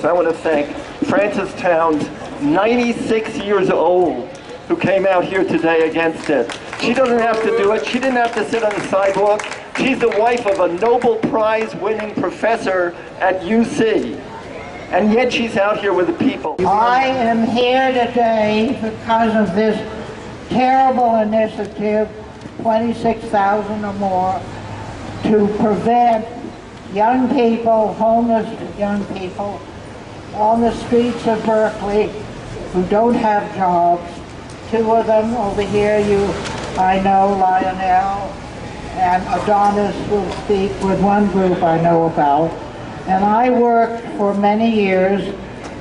I want to thank Frances Towns, 96 years old, who came out here today against it. She doesn't have to do it. She didn't have to sit on the sidewalk. She's the wife of a Nobel Prize-winning professor at UC. And yet she's out here with the people. I am here today because of this terrible initiative, 26,000 or more, to prevent young people, homeless young people, on the streets of Berkeley who don't have jobs. Two of them over here, I know, Lionel and Adonis will speak with one group I know about. And I worked for many years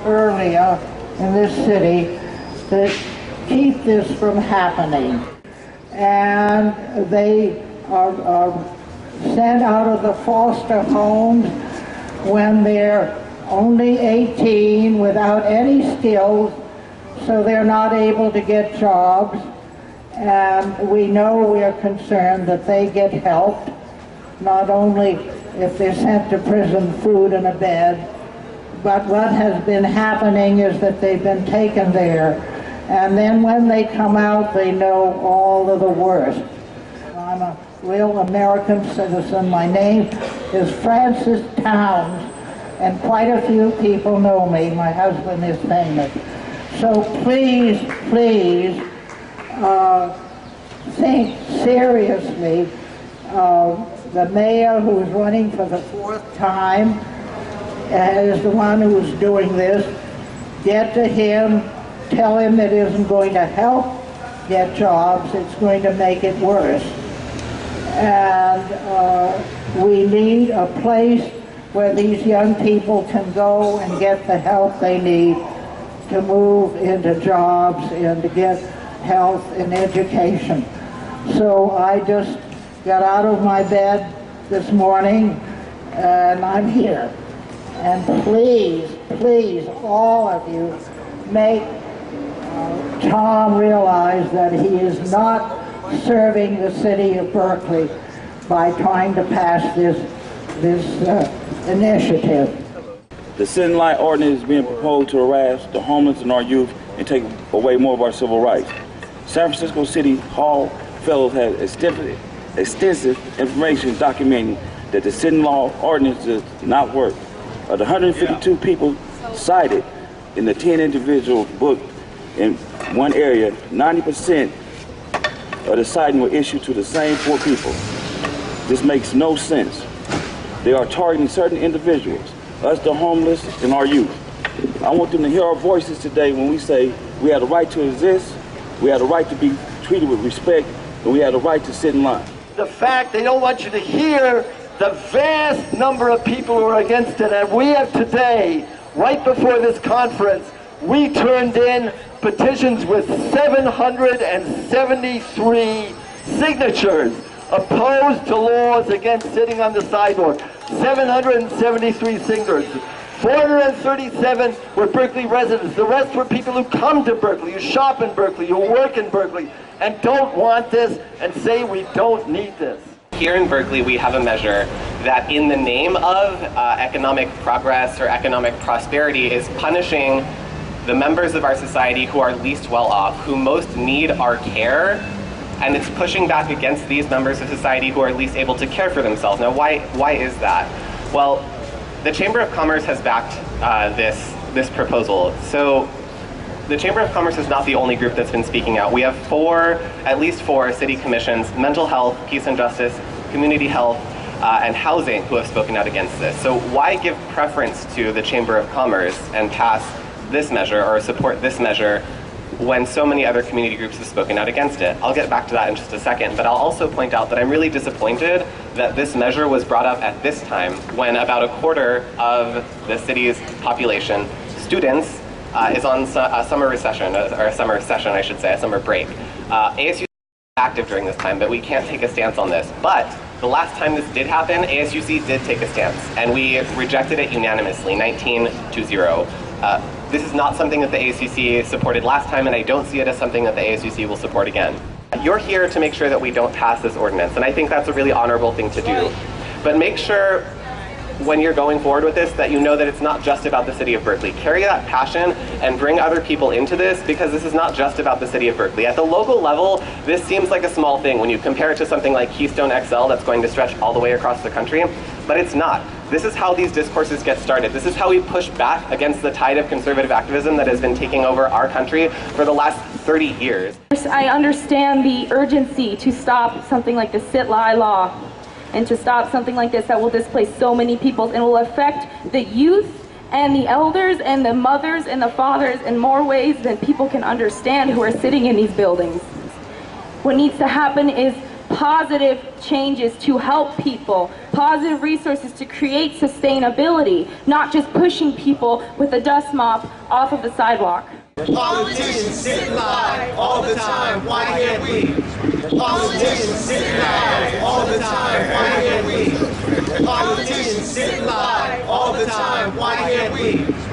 earlier in this city to keep this from happening. And they are sent out of the foster homes when they're only 18 without any skills, so they're not able to get jobs. And we know we're concerned that they get help, not only if they're sent to prison, food and a bed, but what has been happening is that they've been taken there, and then when they come out they know all of the worst. I'm a real American citizen. My name is Frances Towns, and quite a few people know me. My husband is famous. So please, please think seriously. The mayor, who is running for the 4th time, is the one who's doing this. Get to him, tell him it isn't going to help get jobs, it's going to make it worse. And we need a place where these young people can go and get the help they need to move into jobs and to get health and education. So I just got out of my bed this morning and I'm here. And please, please, all of you, make Tom realize that he is not serving the city of Berkeley by trying to pass this initiative. The Sin Lie ordinance is being proposed to harass the homeless and our youth and take away more of our civil rights. San Francisco City Hall Fellows has extensive information documenting that the Sin Law ordinance does not work. Of the 152 people cited in the 10 individuals booked in one area, 90% of the citing were issued to the same 4 people. This makes no sense. They are targeting certain individuals, us the homeless and our youth. I want them to hear our voices today when we say we have the right to exist, we have the right to be treated with respect, and we have the right to sit in line. The fact they don't want you to hear the vast number of people who are against it, and we have today, right before this conference, we turned in petitions with 773 signatures opposed to laws against sitting on the sidewalk. 773 signatures. 437 were Berkeley residents. The rest were people who come to Berkeley, who shop in Berkeley, who work in Berkeley, and don't want this and say we don't need this. Here in Berkeley, we have a measure that in the name of economic progress or economic prosperity is punishing the members of our society who are least well off, who most need our care, and it's pushing back against these members of society who are least able to care for themselves. Now, why is that? Well, the Chamber of Commerce has backed this proposal. So the Chamber of Commerce is not the only group that's been speaking out. We have at least four city commissions, mental health, peace and justice, community health, and housing, who have spoken out against this. So why give preference to the Chamber of Commerce and pass this measure or support this measure when so many other community groups have spoken out against it? I'll get back to that in just a second, but I'll also point out that I'm really disappointed that this measure was brought up at this time when about a quarter of the city's population, students, is on a summer recession, or a summer session, I should say, a summer break. ASU is active during this time, but we can't take a stance on this. But the last time this did happen, ASUC did take a stance, and we rejected it unanimously, 19-0. This is not something that the ASUC supported last time, and I don't see it as something that the ASUC will support again. You're here to make sure that we don't pass this ordinance, and I think that's a really honorable thing to do. But make sure when you're going forward with this, that you know that it's not just about the city of Berkeley. Carry that passion and bring other people into this, because this is not just about the city of Berkeley. At the local level, this seems like a small thing when you compare it to something like Keystone XL that's going to stretch all the way across the country, but it's not. This is how these discourses get started. This is how we push back against the tide of conservative activism that has been taking over our country for the last 30 years. I understand the urgency to stop something like the sit-lie law and to stop something like this that will displace so many people and will affect the youth and the elders and the mothers and the fathers in more ways than people can understand who are sitting in these buildings. What needs to happen is positive changes to help people, positive resources to create sustainability, not just pushing people with a dust mop off of the sidewalk. Politicians sit and lie all the time, why can't we? Politicians sit and lie all the time, why can't we? Politicians sit and lie all the time, why can't we?